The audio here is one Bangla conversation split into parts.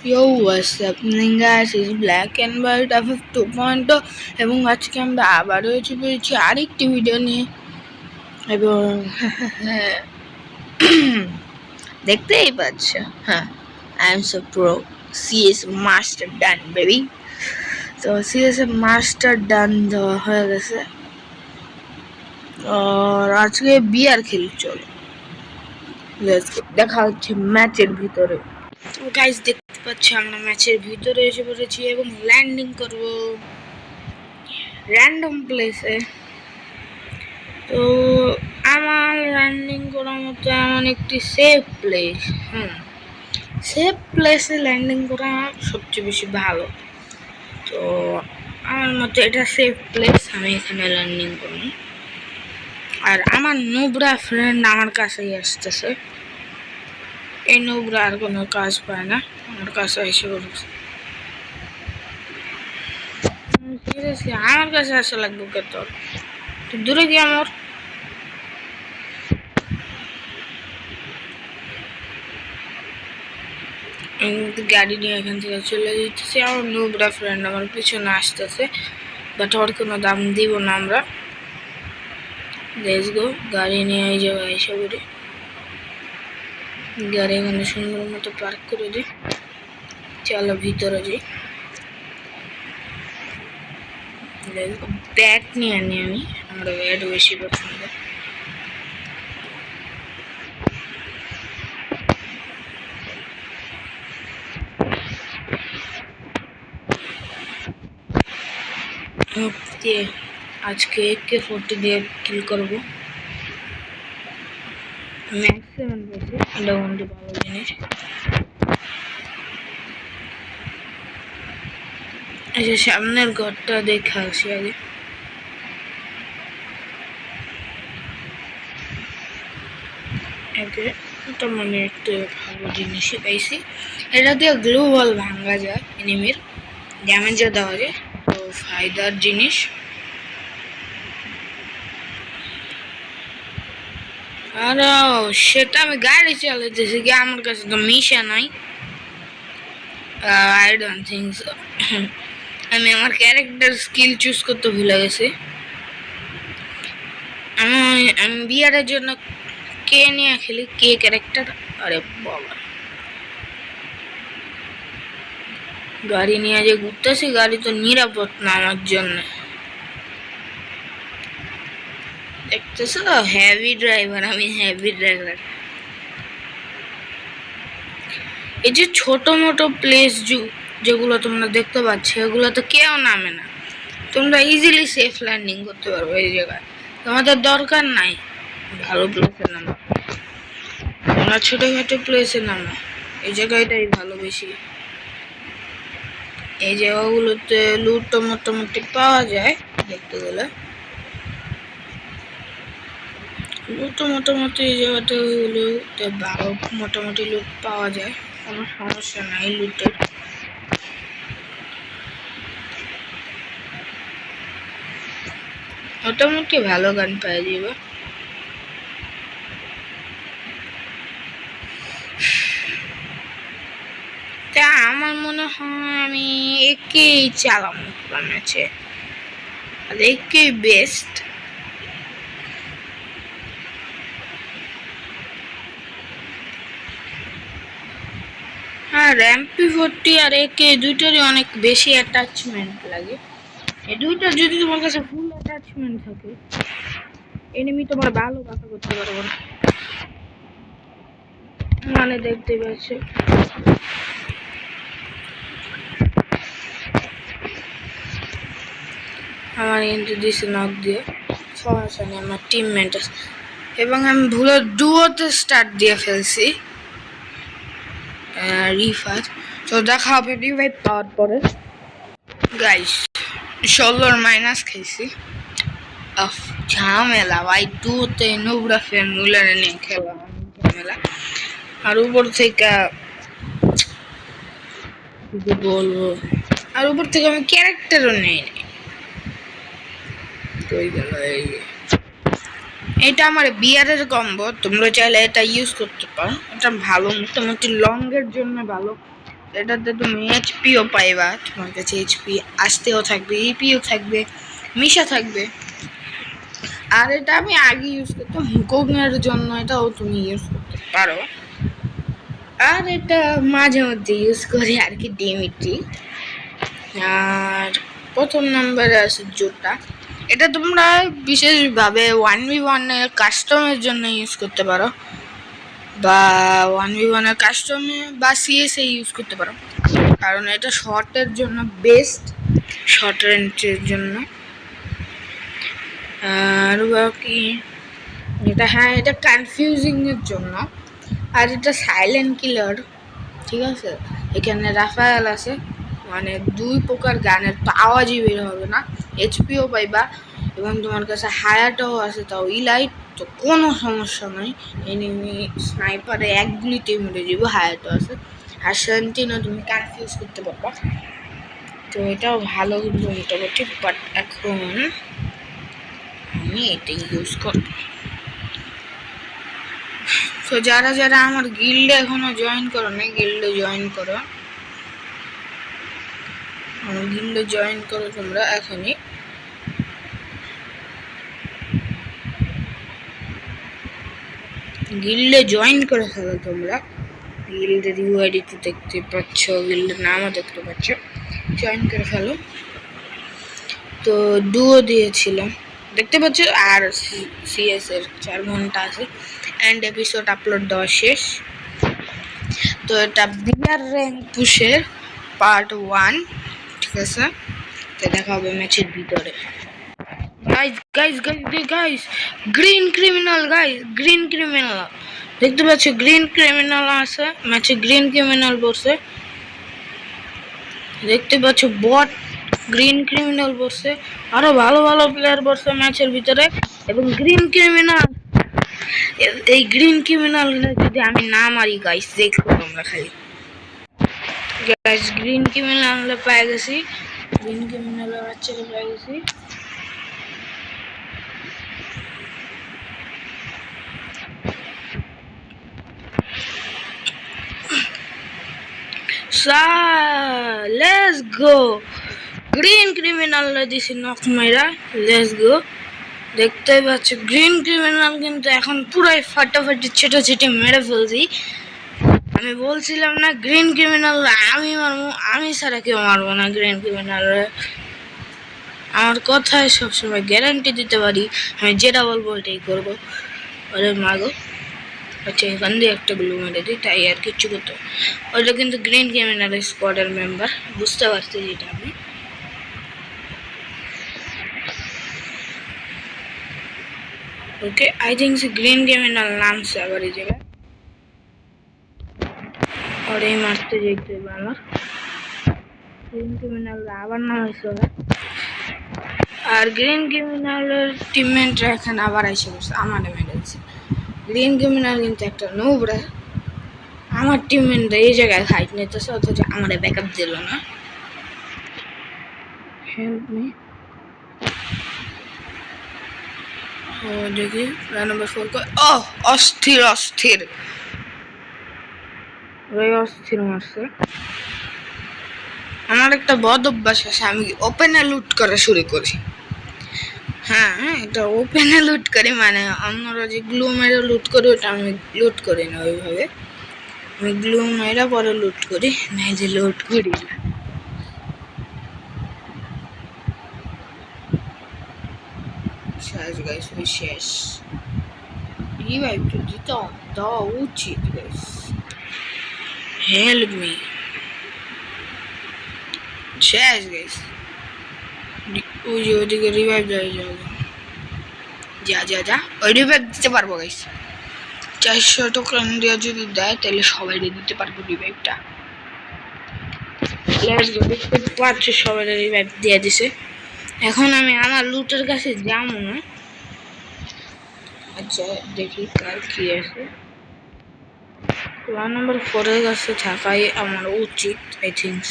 Yo, what's happening guys? It's Black and White FF 2.0 এবং আজকে আমরা আবারও এসে পড়েছি আরেকটি ভিডিও নিয়ে এবং দেখতেই পাচ্ছ হ্যাঁ I am so pro CS master done baby. তো সিএস মাস্টার ডান দেওয়া হয়ে গেছে আর আজকে বিআর খেলি। চলো দেখা হচ্ছে ম্যাচের ভিতরে। তো গাইস দেখতে পাচ্ছি আমরা ম্যাচের ভিতরে এসে পড়েছি এবং ল্যান্ডিং করব র্যান্ডম প্লেসে। তো আমার ল্যান্ডিং করার মতো এমন একটি সেফ প্লেস, সেফ প্লেসে ল্যান্ডিং করা সবচেয়ে বেশি ভালো। তো আমার মতে এটা সেফ প্লেস, আমি এখানে ল্যান্ডিং করব। আর আমার নুবরা ফ্রেন্ড আমার কাছেই আসতেছে। এই নুবরা আর কোনো কাজ পায় না, আমার কাছে এসে পড়েছে। সিরিয়াসলি আমার কাছে আসা লাগবে কে? তোর দূরে গিয়ে আমার গাড়ি নিয়ে এখান থেকে চলে যেতেছি। আমার নুবরা ফ্রেন্ড আমার পিছনে আসতেছে, বাট ওর কোনো দাম দিব না আমরা। লেটস গো, গাড়ি নিয়ে এই জায়গায় এসে পড়ি। গাড়ি এখানে সুন্দর মতো পার্ক করে দিই। চলো ভিতরে যাই। ব্যাট নিয়ে আনি আমি, আমরা ব্যাট বেশি পছন্দ। ওকে, আজকে AK-40 দিয়ে কিল করবো। ম্যাক্সিমাম পেয়েছি, এটা কিন্তু ভালো জিনিস। আচ্ছা, সামনের ঘরটা দেখে আসি আগে। এটা মানে একটু ভালো জিনিসই পাইছি। এটা দিয়ে গ্লু বল ভাঙা যায়, এনিমির ড্যামেজও দেওয়া যায়, তো ফায়দার জিনিস। আর সেটা আমি গাড়ি চালাতেছি কি, আমার কাছে তো মিশা নাই। I don't think so. আমি আমার ক্যারেক্টার স্কিল চুজ করতে ভুলে গেছি। আমি বিয়ারের জন্য কে নিয়ে খেলি, কে ক্যারেক্টার। আরে বাবা, গাড়ি নিয়ে যে ঘুরতেছি, গাড়ি তো নিরাপদ না আমার জন্য। দেখতেছো তো, হেভি ড্রাইভার, আমি হেভি ড্রাইভার। এই যে ছোট মোটো প্লেস যেগুলো তোমরা দেখতে পাচ্ছ, এগুলো তো কেউ নামে না। তোমরা ইজিলি সেফ ল্যান্ডিং করতে পারবে এই জায়গায়। তোমাদের দরকার নাই ভালো প্লেসে নামা, তোমরা ছোটখাটো প্লেসে নামা। এই জায়গাটাই ভালো বেশি। এই জায়গাগুলোতে লুট মোটামুটি পাওয়া যায়, দেখতে গেলে লুট মোটামুটি এই জায়গাটা হলো ভালো, মোটামুটি লুট পাওয়া যায়, কোনো সমস্যা নাই লুটের। মোটামুটি ভালো গান পেয়ে যাবে। তা আমার মনে হয় আমি একেই চালাবো ম্যাচে, আর একেই বেস্ট। আর MP40 আর AK দুইটারই অনেক বেশি অ্যাটাচমেন্ট লাগে। এই দুইটা যদি তোমার কাছে ফুল অ্যাটাচমেন্ট থাকে, এনিমি তোমার ভালো কথা করতে পারবো না। মানে দেখতে পাচ্ছি আমার কিন্তু দিছে নক দিয়ে, সমস্যা নেই, আমার টিমমেট আছে। এবং আমি ভুলে ডুয়োতে স্টার্ট দিয়ে ফেলছি রিফার। তো দেখা হবে রিভাইভ পাওয়ার পরে। গাইস 16 মাইনাস খাইছি। ঝামেলা ভাই, ডুয়োতে নুবরা ফ্রেন্ড মুলারে নিয়ে খেলা ঝামেলা। আর উপর থেকে বলবো, আর উপর থেকে আমি ক্যারেক্টারও নেই। এটা আমার বিয়ারের কম্বো, তোমরা চাইলে এটা ইউজ করতে পারো। এটা ভালো, মোটামুটি লং এর জন্য ভালো, এটাতে তুমি এইচপিও পাইবা, তোমার কাছে এইচপি আসতেও থাকবে, ইপিও থাকবে, মিশা থাকবে। আর এটা আমি আগে ইউজ করতাম হুকংয়ের জন্য, এটাও তুমি ইউজ করতে পারো। আর এটা মাঝে মধ্যে ইউজ করি আর কি ডিমিট্রি। আর প্রথম নম্বরে আছে জুটা। এটা তোমরা বিশেষভাবে 1v1 এর কাস্টমের জন্য ইউজ করতে পারো, বা 1v1 এর কাস্টমে বা সিএসএ ইউজ করতে পারো, কারণ এটা শর্টের জন্য বেস্ট, শর্ট রেঞ্জের জন্য। আর বাকি এটা, হ্যাঁ এটা কনফিউজিং এর জন্য। আর এটা সাইলেন্ট কিলার, ঠিক আছে। এখানে রাফায়েল আছে, মানে 2 প্রকার গানের তো আওয়াজই বের হবে না, এইচপিও পাইবা, এবং তোমার কাছে হায়াটাও আছে, তাও ইলাইট, তো কোনো সমস্যা নাই। এনিমি স্নাইপারে এক গুলিতেই মেরে যাবো, হায়াটও আছে। আর সেন্টিনও তুমি কনফিউজ করতে পারবা, তো এটাও ভালো কিন্তু মোটামুটি। বাট এখন আমি এটাই ইউজ করব। তো যারা যারা আমার গিল্ডে এখনো জয়েন করো না, গিল্ডে জয়েন করো, আমার গিল্ডে জয়েন করো তোমরা এখনই। গিল্ডে জয়েন করে ফেলো তোমরা, গিল্ডের ইউআইডিতে দেখতে পাচ্ছ, গিল্ডের নামও দেখতে পাচ্ছ, জয়েন করে ফেলো। তো ডুও দিয়েছিলাম দেখতে পাচ্ছ, আর সিএস এর 4 ঘন্টা আছে, এন্ড এপিসোড আপলোড দেওয়া শেষ। তো এটা বিয়ার র্যাঙ্ক পুশের পার্ট 1, ঠিক আছে। তো দেখা হবে ম্যাচের ভিতরে। Guys green criminal, green criminal দেখতে পাচ্ছ, গ্রিন ক্রিমিনাল আছে ম্যাচে, গ্রিন ক্রিমিনাল বসে দেখতে পাচ্ছ, বট গ্রিন ক্রিমিনাল বসে, আরো ভালো ভালো প্লেয়ার বসে ম্যাচের ভিতরে। এবং গ্রিন ক্রিমিনাল, এই গ্রিন ক্রিমিনাল যদি আমি না মারি গাইস, দেখো তোমরা খালি। গাইস গ্রিন ক্রিমিনাল পেয়ে গেছি, গ্রিন ক্রিমিনালের বাচ্চাকে পেয়ে গেছি। লেটস গো, গ্রিন ক্রিমিনাল দিছি নক মাইরা, লেটস গো। দেখতেই পাচ্ছ গ্রিন ক্রিমিনাল কিন্তু এখন পুরাই ফাটাফাটি ছেটাছেটি মেরে ফেলছি। আমি বলছিলাম না গ্রিন ক্রিমিনাল আমি মারবো, আমি ছাড়া কেউ মারবো না গ্রিন ক্রিমিনাল। আমার কথায় সবসময় গ্যারান্টি দিতে পারি, আমি যেটা বলবো ওইটাই করবো। ওরে মাগো, আচ্ছা এখান দিয়ে একটা গ্লু মেরে দিই, তাই আর কিচ্ছু করতে। ওইটা কিন্তু গ্রিন ক্রিমিনাল স্কোয়াডের মেম্বার, বুঝতে পারছি যেটা আমি। ওকে, আই থিঙ্ক গ্রিন ক্রিমিনাল নাম से আবার এই জায়গায়, और এই মারতে যেতে হবে আমার। গ্রিন ক্রিমিনাল আবার নাম হয়েছে, আর গ্রিন ক্রিমিনালের টিমমেটরা এখানে আবার এসে বসে আমার মেরেছে। গ্রিন ক্রিমিনাল কিন্তু একটা নোবরা, আমার টিমমেটরা এই জায়গায় ফাইট নিতেছে, অথচ আমার ব্যাকআপ দিল না। Help me. ও দেখি নাম্বার 4 কো, ও অস্থির অস্থির ওই অস্থির মারছে। আমার একটা বদ অভ্যাস আছে, আমি ওপেনে লুট করা শুরু করি। হ্যাঁ এটা ওপেনে লুট করি, মানে অন্যরা যে গ্লু মেরে লুট করি, ওটা আমি লুট করি না ওইভাবে, আমি গ্লু মেরে পরে লুট করি, নাই যে লুট করি না। শেষ গাইস, ওই শেষ রিভাইভ তো দিতে দেওয়া উচিত গাইস। Help me. শেষ গাইস, ওই যে ওইদিকে রিভাইভ দেওয়া যাবে, যা ওই রিভাইভ দিতে পারবো গাইস। 400 টোকেন দিয়ে যদি দেয় তাহলে সবাই দিতে পারবো রিভাইভটা। দেখতে পাচ্ছ সবাই রিভাইভ দিয়ে দিছে। এখন আমি আমার লুটের কাছে যাবো না। আচ্ছা দেখি কার কি আছে। 1 নম্বর 4 এর কাছে থাকাই আমার উচিত, আই থিঙ্ক।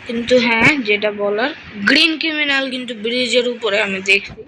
কিন্তু হ্যাঁ যেটা বলার, গ্রিন ক্রিমিনাল কিন্তু ব্রিজের উপরে আমি দেখছি,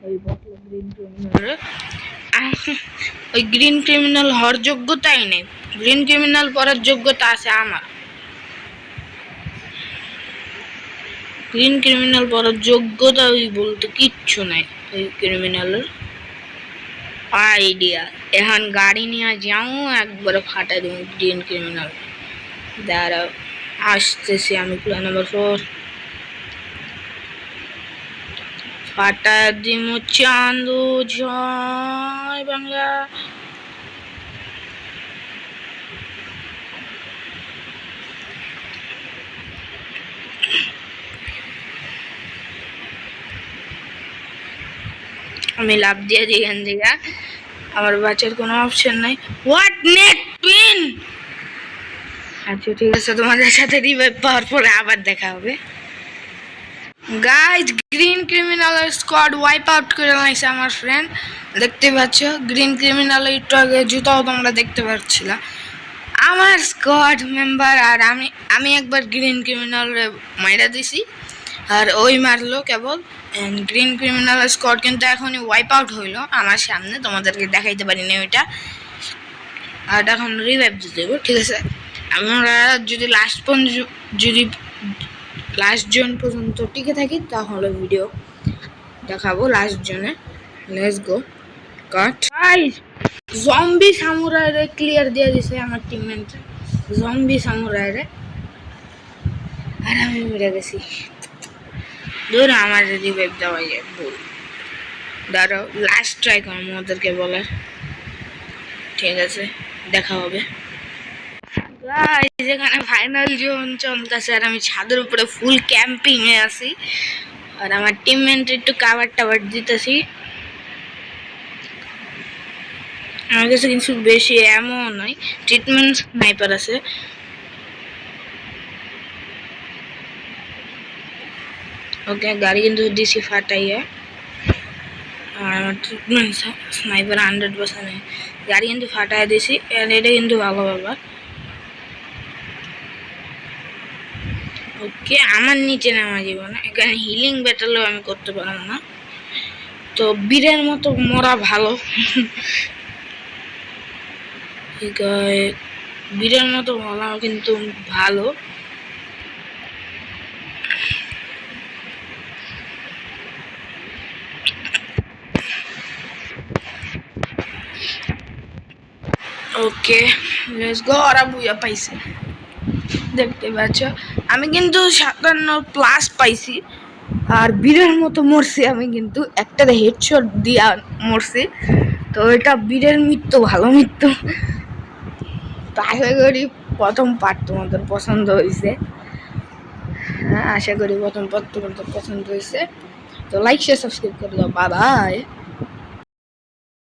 ওই বটল গ্রিন ক্রিমিনাল, ওই গ্রিন ক্রিমিনাল হওয়ার যোগ্যতাই নেই, গ্রিন ক্রিমিনাল পড়ার যোগ্যতা আছে আমার। গ্রিন ক্রিমিনাল পড়ার যোগ্যতা ওই বলতে কিচ্ছু নাই। ওই ক্রিমিনালের আইডিয়া এখন গাড়ি নিয়ে যাও একবারে ফাটাই দেবো গ্রিন ক্রিমিনাল। দাঁড়াও আসতেছি আমি প্ল্যান নাম্বার 4 ফাটা দিমু চান্দু জয় বাংলা। আমি লাভ দিয়ে দিই এখান থেকে, আমার বাচ্চার কোনো অপশন নাই। What net pin. আচ্ছা ঠিক আছে, তোমাদের সাথে রিভাইভ পাওয়ার পরে আবার দেখা হবে। গাইজ গ্রিন ক্রিমিনালের স্কোয়াড ওয়াইপ আউট করে নিয়েছে আমার ফ্রেন্ড, দেখতে পাচ্ছ। গ্রিন ক্রিমিনালের একটু আগে জুতাও তোমরা দেখতে পাচ্ছিলা। আমার স্কোয়াড মেম্বার আর আমি একবার গ্রিন ক্রিমিনালে মাইরা দিছি আর ওই মারলো কেবল। গ্রিন ক্রিমিনাল স্কোয়াড কিন্তু এখনই ওয়াইপ আউট হইলো আমার সামনে, তোমাদেরকে দেখাইতে পারিনি ওইটা। আর এখন রিভাইভ দিতে দেবো, ঠিক আছে। আমরা যদি লাস্ট জন পর্যন্ত টিকে থাকি তাহলে ভিডিও দেখাবো লাস্ট জনে। Let's go cut. Guys zombie সামুরাইরে ক্লিয়ার দিয়ে দিছে আমার টিমমেট, জম্বি সামুরাইরে, আর আমি মেরে গেছি। ধর আমার রিভাইভ দেওয়া যায় বল। দাঁড়াও লাস্ট ট্রাই করবো ওদেরকে বলে, ঠিক আছে দেখা হবে। গাইস এখানে ফাইনাল জোন চলতেছে আর আমি ছাদের উপরে ফুল ক্যাম্পিং এ আছি আর আমার টিমমেট একটু কাভার টাভার দিতেছি। আমার কাছে কিছু বেশি এমন নয়, ট্রিটমেন্ট স্নাইপার আছে। ওকে গাড়ি কিন্তু দিছি ফাটাইয়া, আর আমার ট্রিটমেন্ট স্নাইপার 100% নেই, গাড়ি কিন্তু ফাটাই দিছি। এটা কিন্তু ভালো ব্যাপার। ওকে আমার নিচে নামা যাব না, এখানে হিলিং ব্যাটেলও আমি করতে পারবো না, তো বীরের মতো মরা ভালো। বীরের মতো মরা কিন্তু ভালো। Okay let's go. ওরা বুয়া পাইছে দেখতে পাচ্ছ, আমি কিন্তু 57+ পাইছি আর বীরের মতো মরছি। আমি কিন্তু একটা হেডশট দিয়া মরছি, তো এটা বীরের মৃত্যু, ভালো মৃত্যু। তো আশা করি প্রথম পার্ট তোমাদের পছন্দ হয়েছে। হ্যাঁ আশা করি প্রথম পার্ট তোমাদের পছন্দ হয়েছে। তো লাইক শেয়ার সাবস্ক্রাইব করে দাও। Bye bye.